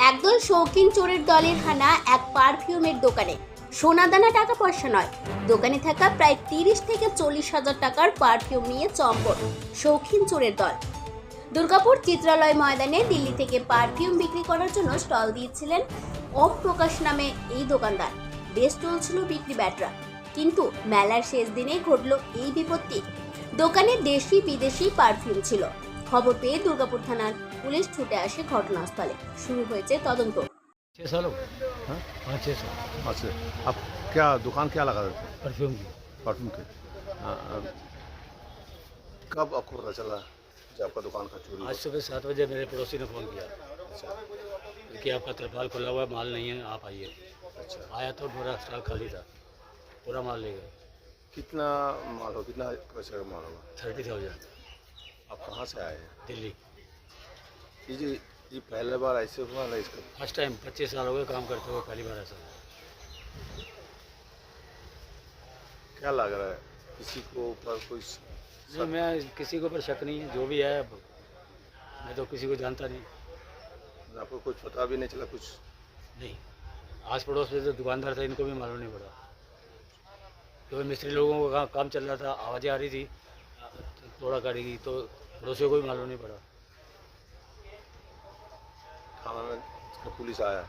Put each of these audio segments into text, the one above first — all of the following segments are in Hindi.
একদল শৌখিন চোরের দলের হানা এক পারফিউমের দোকানে। সোনাদানা টাকা পয়সা নয়, দোকানে থাকা প্রায় 30 থেকে 40 হাজার টাকার পারফিউম নিয়ে চম্পট শৌখিন চোরের দল। দুর্গাপুর চিত্রালয় ময়দানে দিল্লি থেকে পারফিউম বিক্রি করার জন্য স্টল দিয়েছিলেন ওম প্রকাশ নামে এই দোকানদার। বেশ চলছিল বিক্রি ব্যাটরা, কিন্তু মেলার শেষ দিনেই ঘটল এই বিপত্তি। দোকানে দেশি বিদেশি পারফিউম ছিল। খবর পেয়ে দুর্গাপুর থানার পুলিশ ছুটে আসে ঘটনাস্থলে। শুরু হয়েছে তদন্ত। 6 साल हो गए। हाँ? 5-6 साल। अच्छा, अब क्या दुकान क्या लगा था परफ्यूम की। परफ्यूम के? हाँ, कब आपको पता चला जब आपका दुकान का चोरी आज सुबह 7 बजे मेरे पड़ोसी ने फ़ोन किया अच्छा कि आपका तिरपाल खुला हुआ है, माल नहीं है, आप आइए। अच्छा, आया तो पूरा स्टॉल खाली था, पूरा माल ले गए। कितना माल हो, कितना पैसे का माल होगा? 30,000। आप कहाँ से आए हैं? दिल्ली। ये पहले बार ऐसे हुआ ना इसका? फर्स्ट टाइम, 25 साल हो गए काम करते हुए, पहली बार ऐसा। क्या लग रहा है किसी को ऊपर कोई नहीं, मैं किसी के ऊपर शक नहीं है, जो भी है मैं तो किसी को जानता नहीं। आपको कुछ पता भी नहीं चला कुछ? नहीं, आस पड़ोस में जो दुकानदार थे इनको भी मालूम नहीं पड़ा, क्योंकि मिस्त्री लोगों का काम चल रहा था, आवाज़ें आ रही थी थोड़ा गाड़ी की, तो पड़ोसियों को भी मालूम नहीं पड़ा। थाना में पुलिस आया?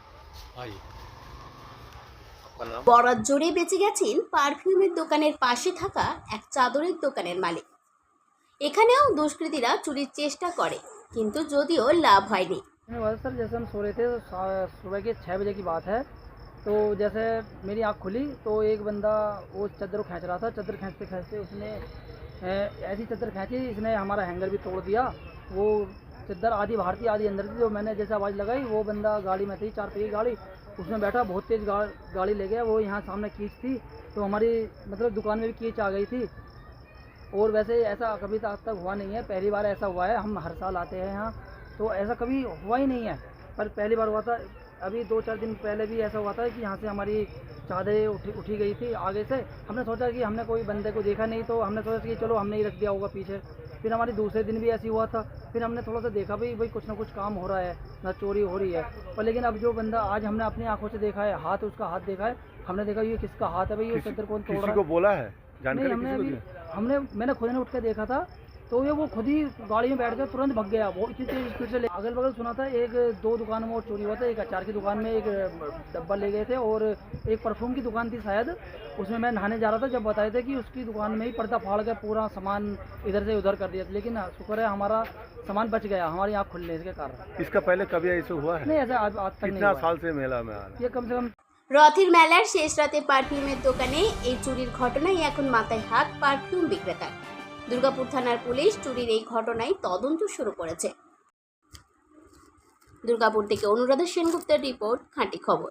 हाँ जी। आपका नाम? বরাত জোরে বেঁচে গেছেন পারফিউমের দোকানের পাশে থাকা এক চাদরের দোকানের মালিক। এখানেও দুষ্কৃতীরা চুরির চেষ্টা করে, কিন্তু যদিও লাভ হয়নি। सर जैसे हम सो रहे थे सुबह के 6 बजे की बात है। तो जैसे मेरी आँख खुली तो एक बंदा वो चादर को खींच रहा था। चादर खींचते खींचते उसने ऐसी चादर खींची, इसने हमारा हैंगर भी तोड़ दिया। वो चादर आधी बाहर थी आधी अंदर थी। जो मैंने जैसे आवाज़ लगाई वो बंदा गाड़ी में थी, 4 पहिए गाड़ी, उसमें बैठा, बहुत तेज़ गाड़ी ले गया। वो यहाँ सामने कीच थी, तो हमारी मतलब दुकान में भी कीच आ गई थी। और वैसे ऐसा कभी तक हुआ नहीं है, पहली बार ऐसा हुआ है। हम हर साल आते हैं यहाँ, तो ऐसा कभी हुआ ही नहीं है, पर पहली बार हुआ था। अभी 2-4 दिन पहले भी ऐसा हुआ था कि यहाँ से हमारी चादरें उठी गई थी आगे से। हमने सोचा कि हमने कोई बंदे को देखा नहीं, तो हमने सोचा कि चलो हमने ही रख दिया होगा पीछे। फिर हमारी दूसरे दिन भी ऐसी हुआ था। फिर हमने थोड़ा सा देखा भाई कुछ ना कुछ काम हो रहा है, ना चोरी हो रही है। पर लेकिन अब जो बंदा आज हमने अपनी आंखों से देखा है, हाथ उसका हाथ देखा है, हमने देखा ये किसका हाथ है भाई, ये चादर कौन तोड़ रहा है। किसी को बोला है? नहीं, जानकारी हमने किसी को दी? मैंने खुद ने उठ के देखा था, तो ये वो खुद ही गाड़ी में बैठ के तुरंत भाग गया। वो इतनी तेज स्पीड से अगल बगल सुना था। 1-2 दुकानों में और चोरी हुआ था। एक अचार की दुकान में एक डब्बा ले गए थे, और एक परफ्यूम की दुकान थी शायद, उसमें मैं नहाने जा रहा था, जब बताए थे कि उसकी दुकान में ही पर्दा फाड़ के पूरा सामान इधर से उधर कर दिया था। लेकिन शुक्र है हमारा सामान बच गया, हमारी आँख खुलने के कारण। इसका पहले कभी ऐसे हुआ है? नहीं, ऐसा आज तक नहीं कितना हुआ है। साल से मेला में आ रहा है? ये कम से कम রথের মেলার শেষ রাতে পারফিউমের দোকানে এই চুরির ঘটনায় এখন মাথায় হাত পারফিউম বিক্রেতার। দুর্গাপুর থানার পুলিশ চুরির এই ঘটনায় তদন্ত শুরু করেছে। দুর্গাপুর থেকে অনুরাধা সেনগুপ্তের রিপোর্ট, খাঁটি খবর।